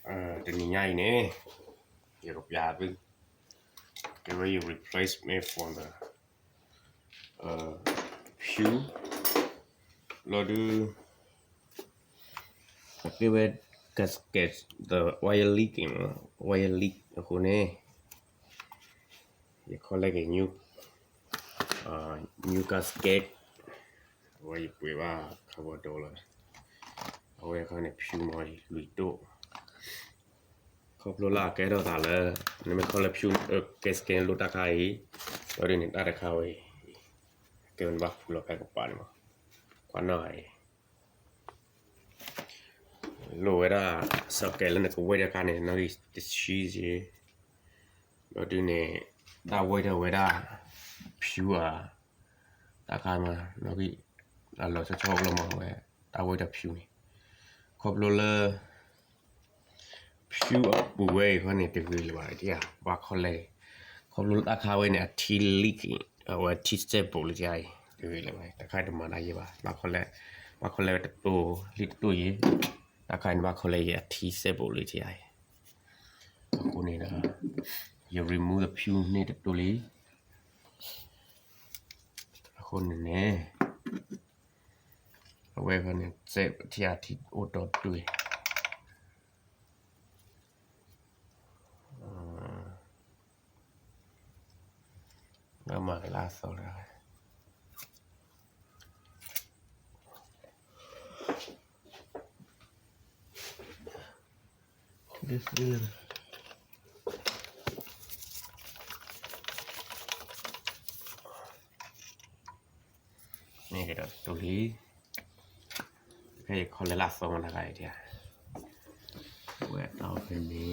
The nhai nè, Europe với the way you replace me for the pew, lo do cái về gasket the wire leak ở khu này, you call like a new gasket, where you put cover door, where kind of pew more lụi độ. Khop lô la cái đó thà là nếu mình coi là pew cái scan lụt cái ấy, rồi đến đã được khơi cái mình bắt lô cái của bạn mà quan này lô ra sau cái lần cái quay ra cái này nó đi cheese rồi đến này đã quay ra pew đã cái mà nó bị là lô sẽ cho lô mà vậy đã quay ra pew này khop lô la pew bù quay cái này được gửi lại đi à và coi lại khop lô đã khơi này thì leaking or thì stableเลย เลยตะไคร้ดมาได้ยังบางคนเลยตัวลิตุยตะไคร้บางคนเลยทีเซเบิลเลยที่ไอ้กูนี่นะ you remove the pew นี่ตัวนี้คนนี่เอาไว้คนนี้เซฟที่อาทิตย์โอดดด้วยแล้วมาล่าสุดแล้วthis isนี่ก็ตัวนี้ให้คนละส่งมาอะไรเดียวแหวกเอาเป็นนี้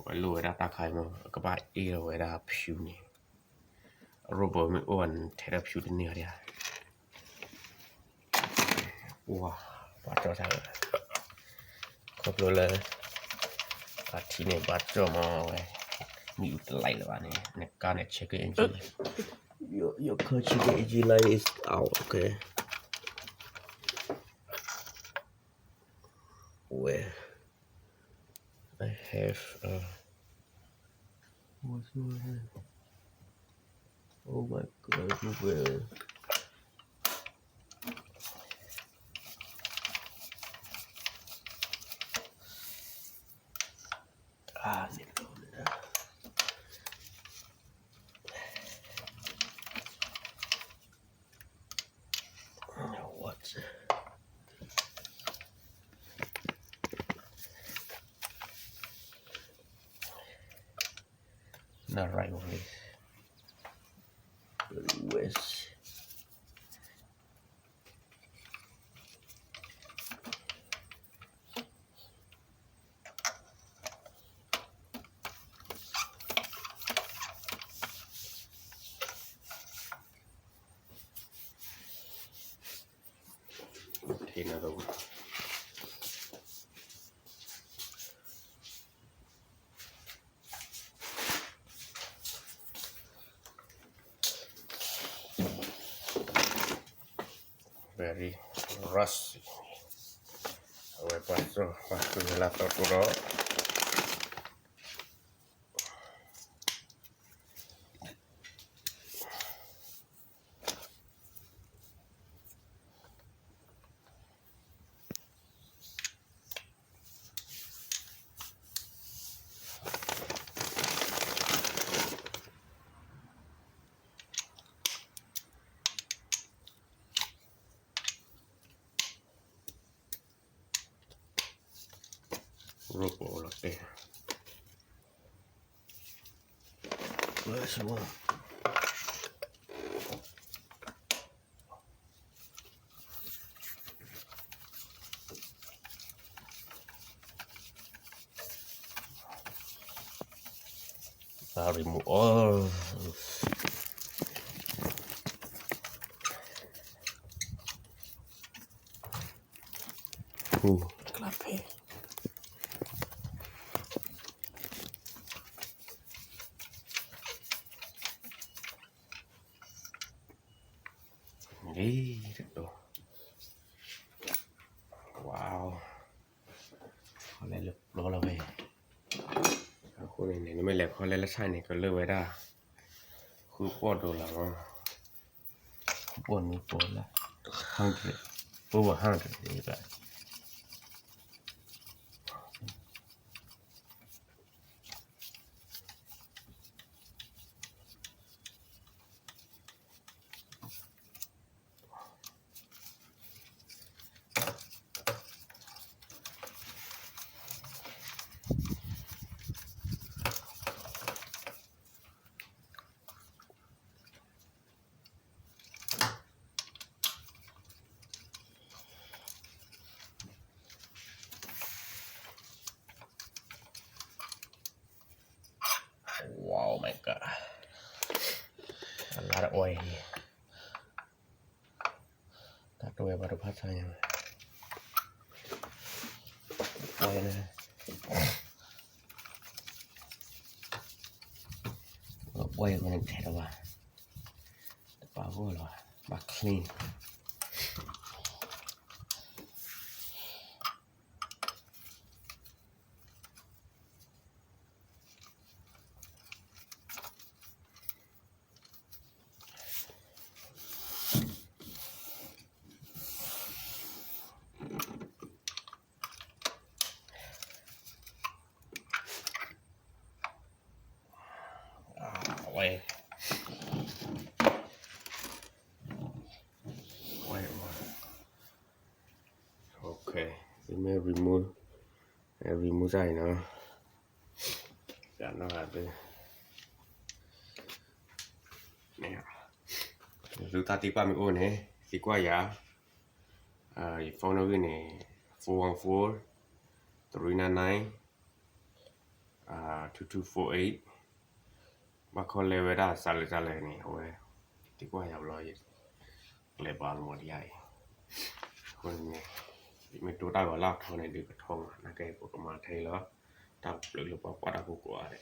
ไว้รวยได้ตาใครมั้งก็บ้าเอวไว้ได้ผิวนี่โรบอทไม่อ้วนเทเลผิวเนื้อเดียวว้าวบาดเจ็บจังครบเลยอาทิตย์นี้บาดเจ็บมาไว้มีอุดไหลแล้ววะเนี่ยในการเนี่ยเช็คเองจริงyour coaching AG line is out okay where I have what's going on oh my god where what's not right on this west another one very rusty away paso waktu gelato turo Robo lotte. Where's one? I remove all. Clappy. Wow. ไม่แหลกคอเลยละใช่เนี่ยก็เลิกไว้ได้คือปวดดูแล้วปวดมีปวดละ100 over 100นี่ก็ว้าว my god a lot of oil here ตัดด้วยบารุพัฒน์ยังโอ้ยนะโอ้ยมันแฉะว่ะแต่ปลาโว้หรอบักคลีนโอ้ยโอเคจะไม่ remove ได้เนาะจะน่าจะเนี่ยรู้ตาตีกว่าไม่โอ้เนี่ยตีกว่ายาโฟนเอาไว้เนี่ย414 399 2248มาคอนเลเวด้าซาเลนี่โอ้ยตีกว่ายาร้อยเลยบอลหมดใหญ่คนเนี่ยไม่ตัวได้ว่าลากเท่าในดือกระทงนะแกปกมาไทยแล้วตับหรือปอกว่าตะกุกว่าเลย